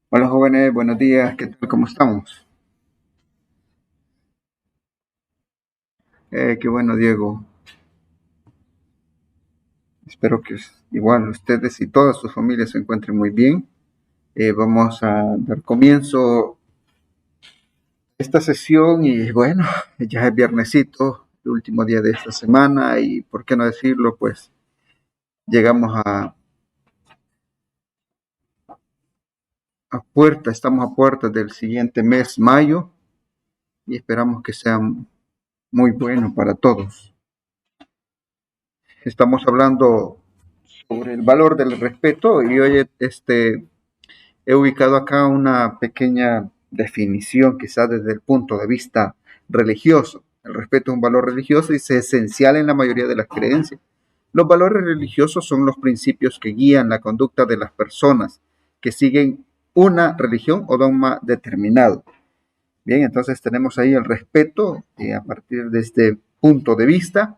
Hola jóvenes, buenos días, ¿qué tal? ¿Cómo estamos? Qué bueno, Diego. Espero que igual ustedes y todas sus familias se encuentren muy bien. Vamos a dar comienzo a esta sesión y bueno, ya es viernesito, el último día de esta semana y por qué no decirlo, pues llegamos estamos a puerta del siguiente mes, mayo, y esperamos que sea muy bueno para todos. Estamos hablando sobre el valor del respeto y hoy he ubicado acá una pequeña definición, quizás desde el punto de vista religioso. El respeto es un valor religioso y es esencial en la mayoría de las creencias. Los valores religiosos son los principios que guían la conducta de las personas que siguen una religión o dogma determinado. Bien, entonces tenemos ahí el respeto a partir de este punto de vista,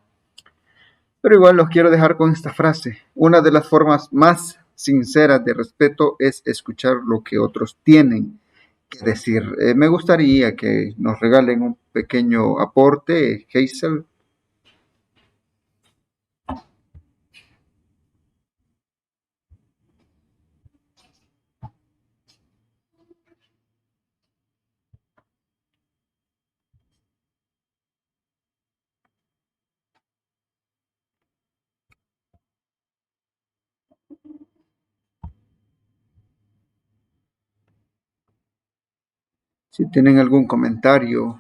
pero igual los quiero dejar con esta frase. Una de las formas más sinceras de respeto es escuchar lo que otros tienen que decir. Me gustaría que nos regalen un pequeño aporte, Hazel. Si tienen algún comentario.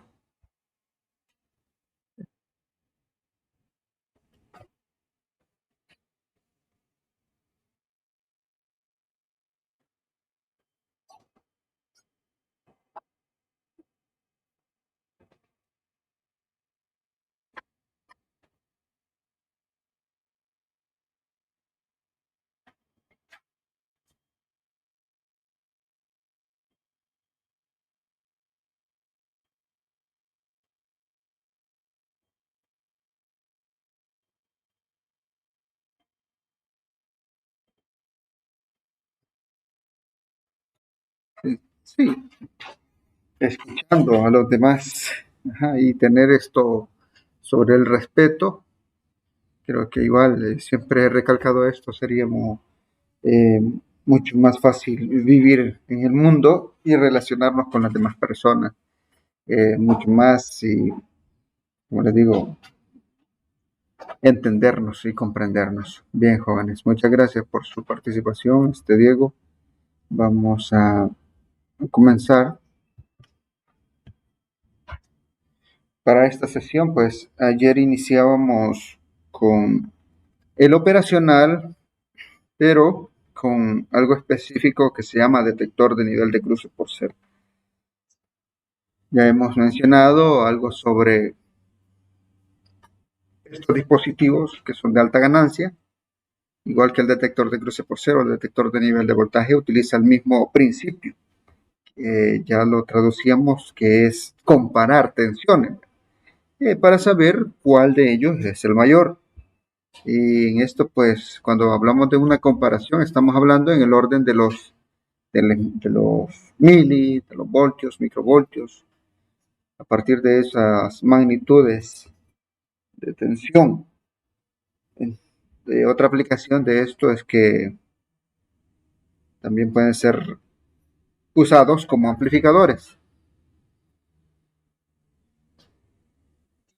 Sí, escuchando a los demás, ajá, y tener esto sobre el respeto, creo que igual siempre he recalcado esto, seríamos eh, mucho más fácil vivir en el mundo y relacionarnos con las demás personas, mucho más y, como les digo, entendernos y comprendernos. Bien, jóvenes, muchas gracias por su participación, Diego. Vamos a comenzar. Para esta sesión, pues ayer iniciábamos con el operacional, pero con algo específico que se llama detector de nivel de cruce por cero. Ya hemos mencionado algo sobre estos dispositivos que son de alta ganancia, igual que el detector de cruce por cero, el detector de nivel de voltaje utiliza el mismo principio. Ya lo traducíamos que es comparar tensiones para saber cuál de ellos es el mayor. Y en esto, pues, cuando hablamos de una comparación, estamos hablando en el orden de los mili, de los voltios, microvoltios, a partir de esas magnitudes de tensión. Otra aplicación de esto es que también pueden ser usados como amplificadores.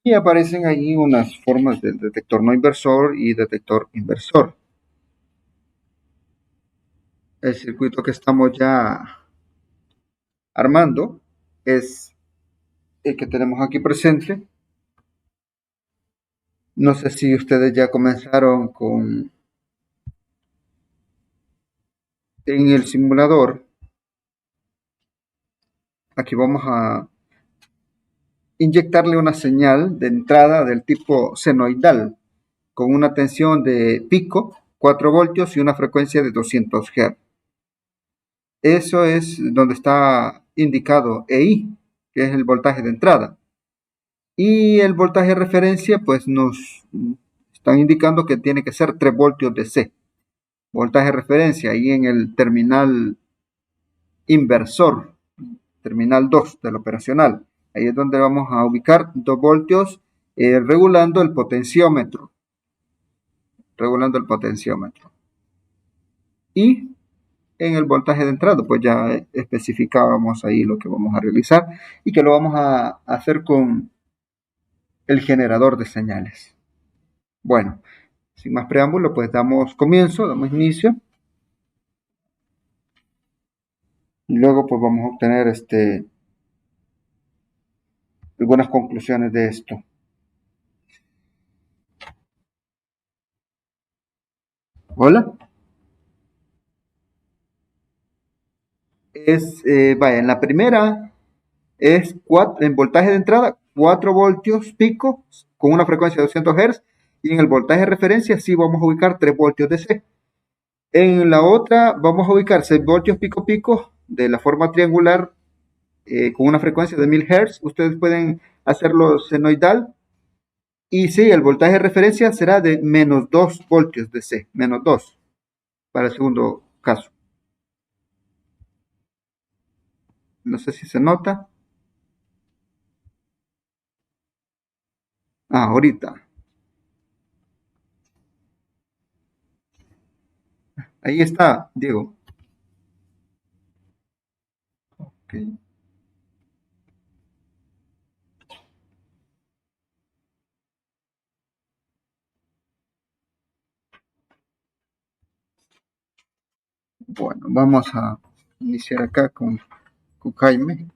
Y aparecen allí unas formas del detector no inversor y detector inversor. El circuito que estamos ya armando es el que tenemos aquí presente. No sé si ustedes ya comenzaron con en el simulador. Aquí vamos a inyectarle una señal de entrada del tipo senoidal con una tensión de pico, 4 voltios y una frecuencia de 200 Hz. Eso es donde está indicado EI, que es el voltaje de entrada. Y el voltaje de referencia, pues nos están indicando que tiene que ser 3 voltios de C. Voltaje de referencia, ahí en el terminal inversor, terminal 2 del operacional. Ahí es donde vamos a ubicar 2 voltios regulando el potenciómetro. Regulando el potenciómetro. Y en el voltaje de entrada, pues ya especificábamos ahí lo que vamos a realizar y que lo vamos a hacer con el generador de señales. Bueno, sin más preámbulo, pues damos comienzo, damos inicio. Y luego pues vamos a obtener algunas conclusiones de esto. Hola. Vaya, en la primera es en voltaje de entrada 4 voltios pico con una frecuencia de 200 Hz y en el voltaje de referencia sí vamos a ubicar 3 voltios DC. En la otra vamos a ubicar 6 voltios pico pico de la forma triangular con una frecuencia de 1000 Hz. Ustedes pueden hacerlo senoidal. Y sí, el voltaje de referencia será de menos 2 voltios DC, menos 2 para el segundo caso. No sé si se nota. Ah, ahorita. Ahí está, Diego. Okay. Bueno, vamos a iniciar acá con Jaime.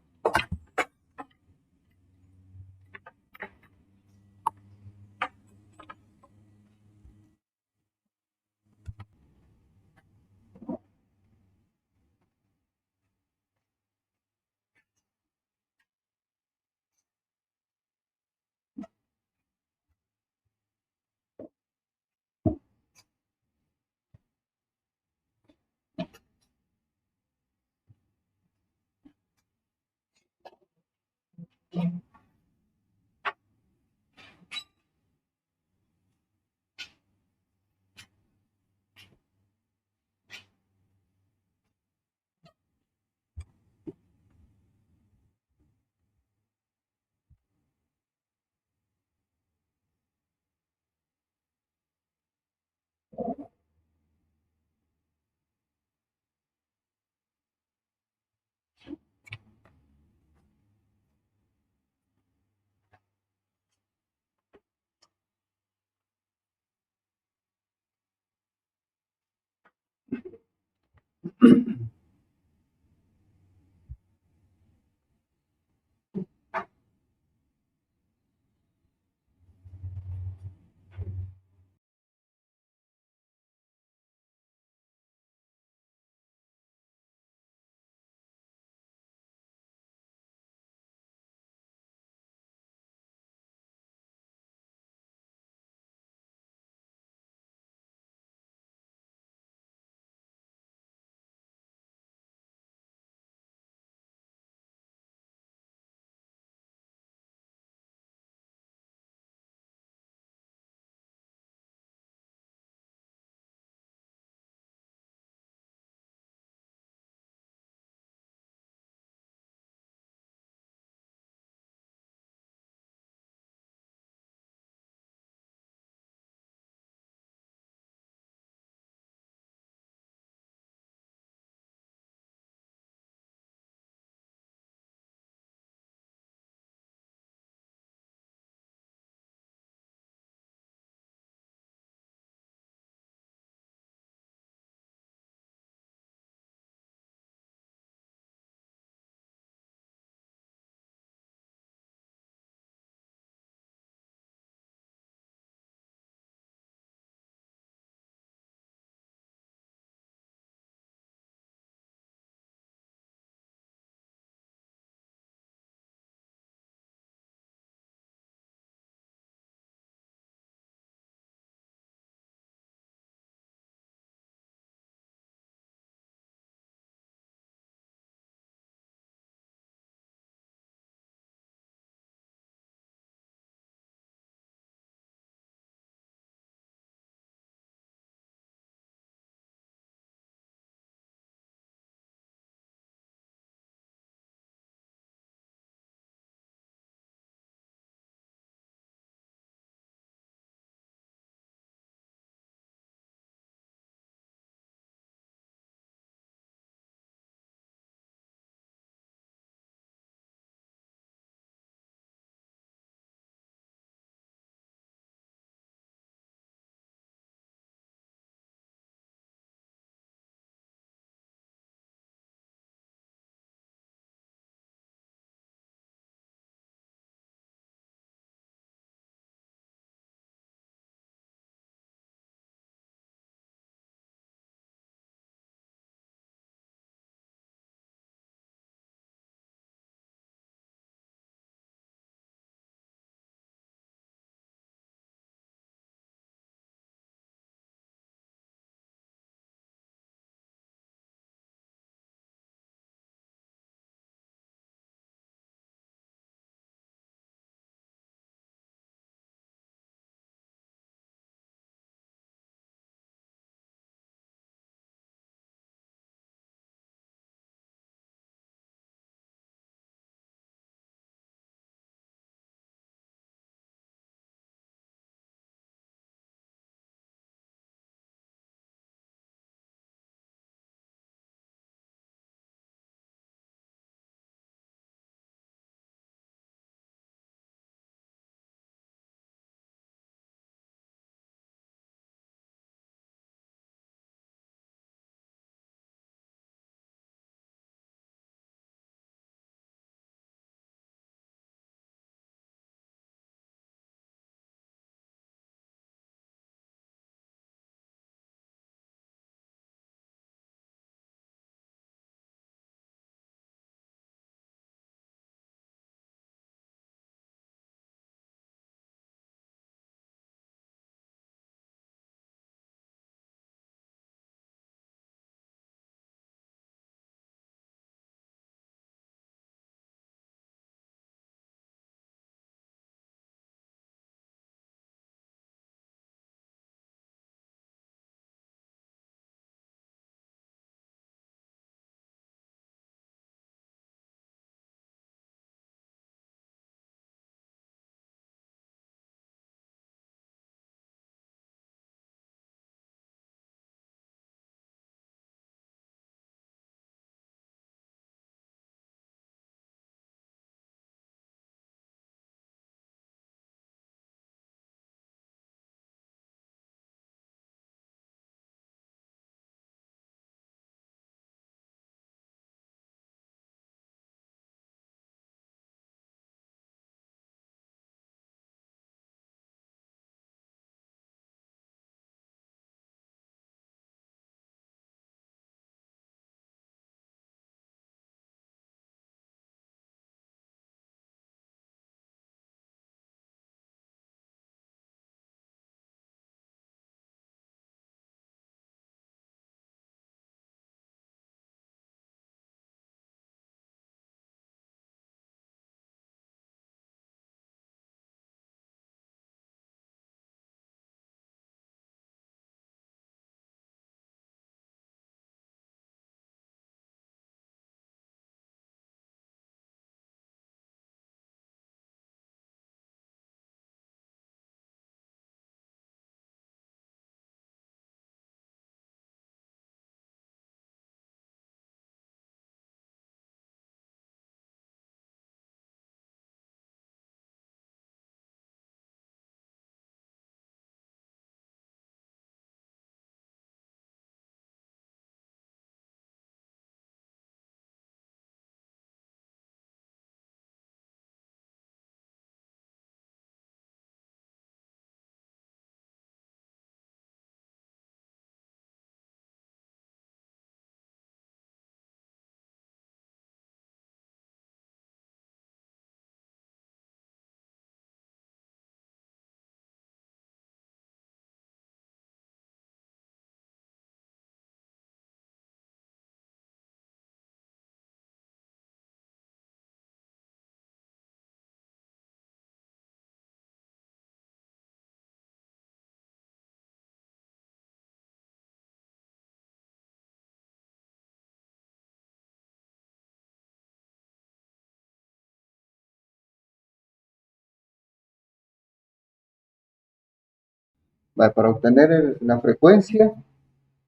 Vale, para obtener la frecuencia,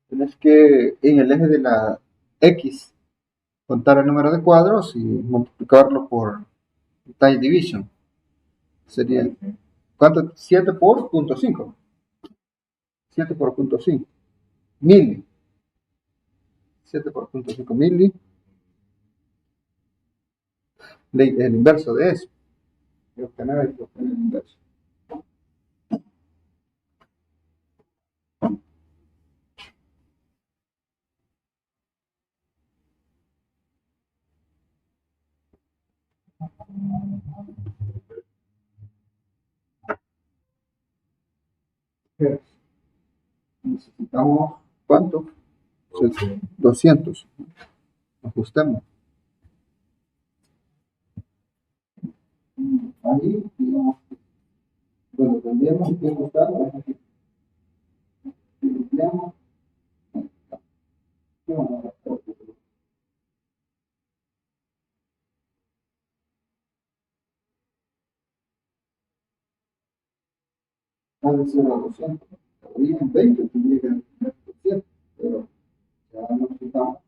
tienes que en el eje de la X contar el número de cuadros y multiplicarlo por time division. Sería, ¿cuánto? 7 por punto 5. 7 por punto 5. Mili. 7 por punto 5 mili. El inverso de eso. Y obtener el inverso. Necesitamos, ¿cuánto? 200. Ajustemos. Ahí, digamos, bueno, tendríamos que ajustar. Ampliamos. Ha de ser a 200. Todavía en 20 tendría que tener 200, pero ya no necesitamos.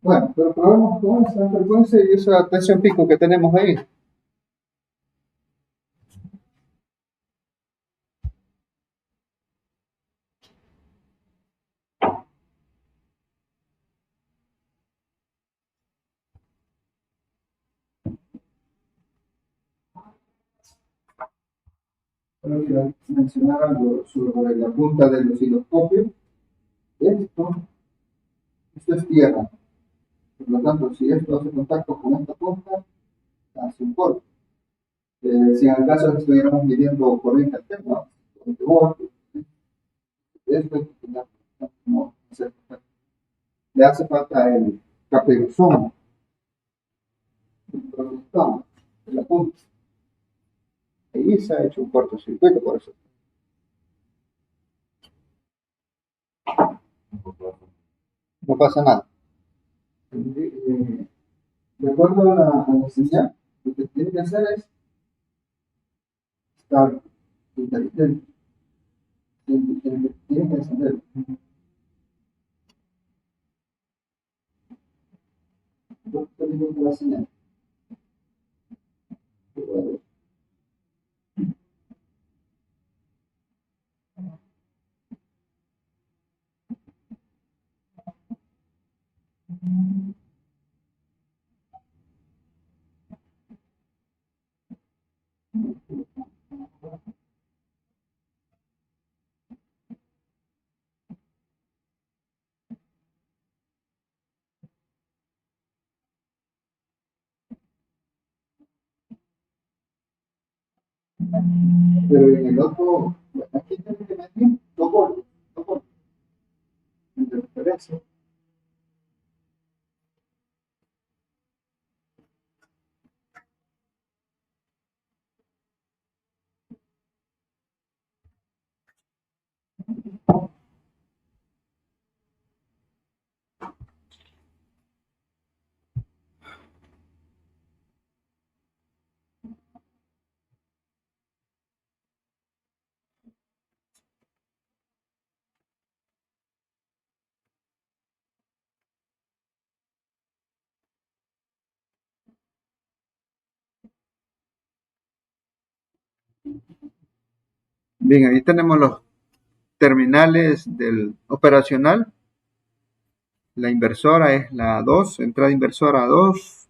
Bueno, pero probemos con esa frecuencia y esa tensión pico que tenemos ahí. Pero quiero mencionar algo sobre la punta del osciloscopio. Esto, esto es tierra. Por lo tanto, si esto hace contacto con esta punta, hace un corte. Si en el caso de que estuviéramos midiendo corriente alterna, corriente voltio, esto no hacer contacto. Le hace falta el capeuzón, el protector de la punta. Ahí se ha hecho un cortocircuito por eso. No pasa nada. De acuerdo a la señal, lo que tiene que hacer es estar inteligente. Tiene que encender. Yo tengo que la señal. Pero en el otro, aquí tiene que meter 2 voltios, 2 voltios de referencia. Bien, ahí tenemos los terminales del operacional. La inversora es la 2, entrada inversora 2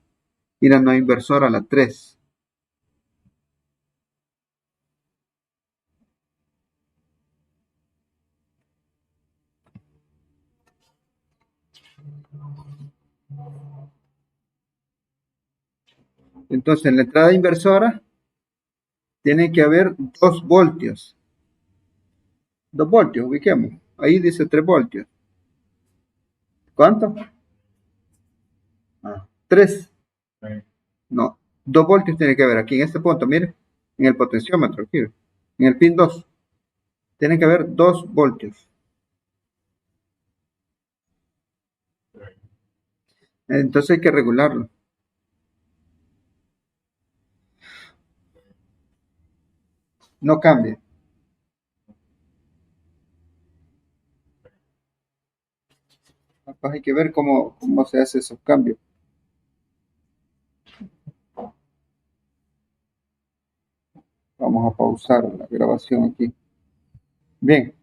y la no inversora la 3. Entonces, en la entrada inversora tiene que haber 2 voltios. 2 voltios, ubiquemos. Ahí dice 3 voltios. ¿Cuánto? 3. No, 2 voltios tiene que haber aquí en este punto, mire, en el potenciómetro, aquí, en el pin 2. Tiene que haber 2 voltios. Entonces hay que regularlo. No cambie. Capaz hay que ver cómo se hace esos cambios. Vamos a pausar la grabación aquí. Bien,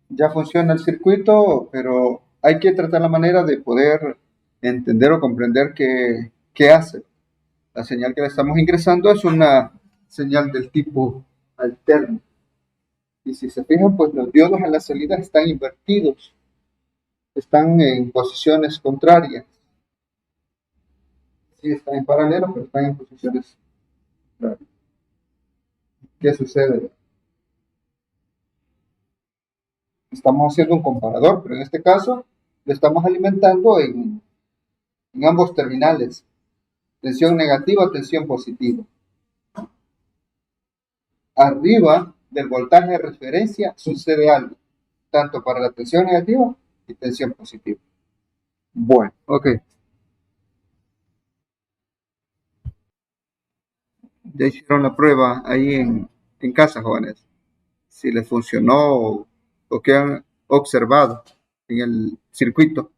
ya funciona el circuito, pero hay que tratar la manera de poder entender o comprender qué hace. La señal que le estamos ingresando es una señal del tipo alterno. Y si se fijan, pues los diodos en la salida están invertidos, están en posiciones contrarias. Sí, están en paralelo, pero están en posiciones contrarias. ¿Qué sucede? Estamos haciendo un comparador, pero en este caso lo estamos alimentando en ambos terminales, tensión negativa, tensión positiva. Arriba del voltaje de referencia sucede algo, tanto para la tensión negativa y tensión positiva. Bueno, ok. Ya hicieron la prueba ahí en casa, jóvenes. Si les funcionó o qué han observado en el circuito.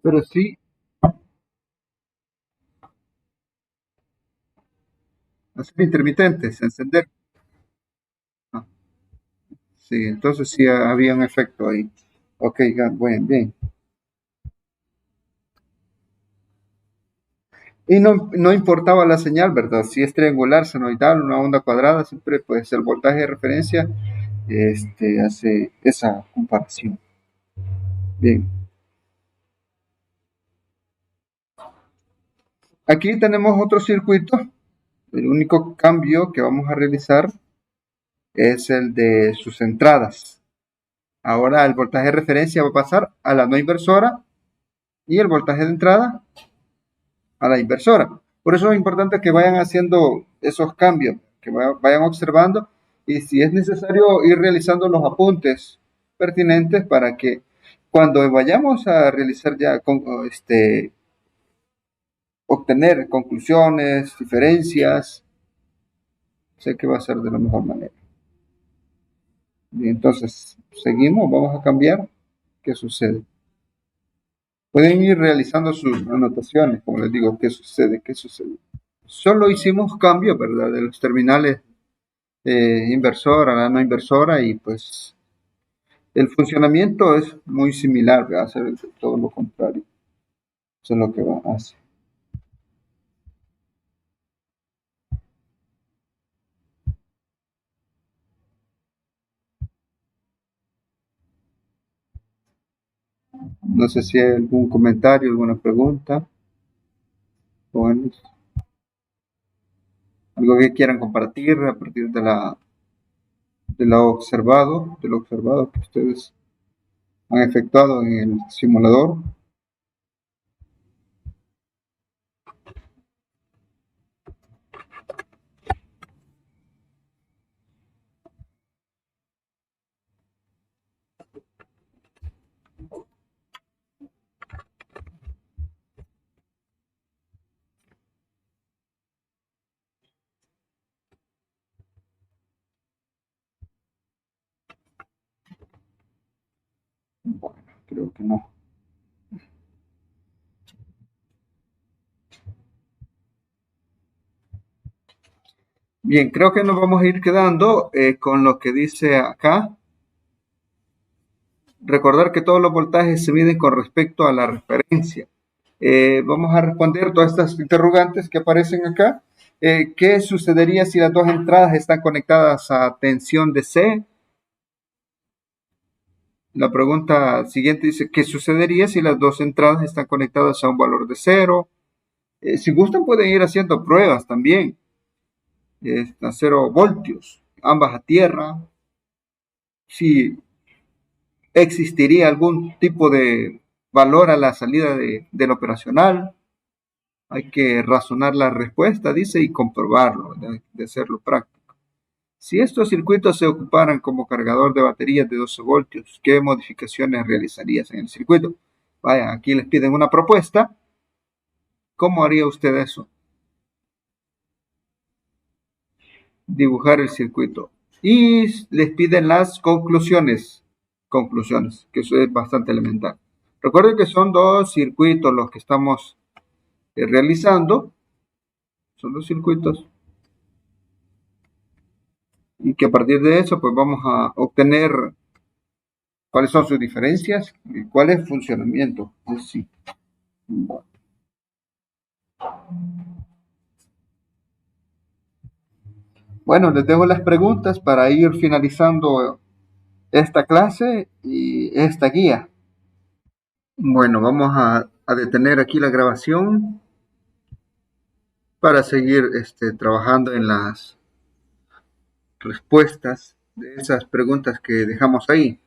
Pero sí, hacer intermitentes, encender. Ah, sí, entonces sí había un efecto ahí. Ok, bien, bien. Y no importaba la señal, ¿verdad? Si es triangular, senoidal, una onda cuadrada, siempre pues el voltaje de referencia hace esa comparación. Bien. Aquí tenemos otro circuito. El único cambio que vamos a realizar es el de sus entradas. Ahora el voltaje de referencia va a pasar a la no inversora y el voltaje de entrada a la inversora. Por eso es importante que vayan haciendo esos cambios, que vayan observando y si es necesario ir realizando los apuntes pertinentes para que cuando vayamos a realizar ya obtener conclusiones, diferencias, sé que va a ser de la mejor manera. Y entonces, seguimos, vamos a cambiar. ¿Qué sucede? Pueden ir realizando sus anotaciones, como les digo, ¿qué sucede? ¿Qué sucede? Solo hicimos cambios, ¿verdad? De los terminales inversora a la no inversora y pues el funcionamiento es muy similar, va a hacer todo lo contrario. Eso es lo que va a hacer. No sé si hay algún comentario, alguna pregunta, bueno, algo que quieran compartir a partir de lo observado que ustedes han efectuado en el simulador. Bueno, creo que no. Bien, creo que nos vamos a ir quedando con lo que dice acá. Recordar que todos los voltajes se miden con respecto a la referencia. Vamos a responder todas estas interrogantes que aparecen acá. ¿Qué sucedería si las dos entradas están conectadas a tensión de C? La pregunta siguiente dice, ¿qué sucedería si las dos entradas están conectadas a un valor de cero? Si gustan pueden ir haciendo pruebas también. A 0 voltios, ambas a tierra. Si existiría algún tipo de valor a la salida del operacional, hay que razonar la respuesta, dice, y comprobarlo, de hacerlo práctico. Si estos circuitos se ocuparan como cargador de baterías de 12 voltios, ¿qué modificaciones realizarías en el circuito? Vaya, aquí les piden una propuesta. ¿Cómo haría usted eso? Dibujar el circuito. Y les piden las conclusiones. Conclusiones, que eso es bastante elemental. Recuerden que son dos circuitos los que estamos realizando. Son dos circuitos. Y que a partir de eso, pues vamos a obtener cuáles son sus diferencias y cuál es el funcionamiento. Sí. Bueno, les dejo las preguntas para ir finalizando esta clase y esta guía. Bueno, vamos a detener aquí la grabación para seguir trabajando en las respuestas de esas preguntas que dejamos ahí.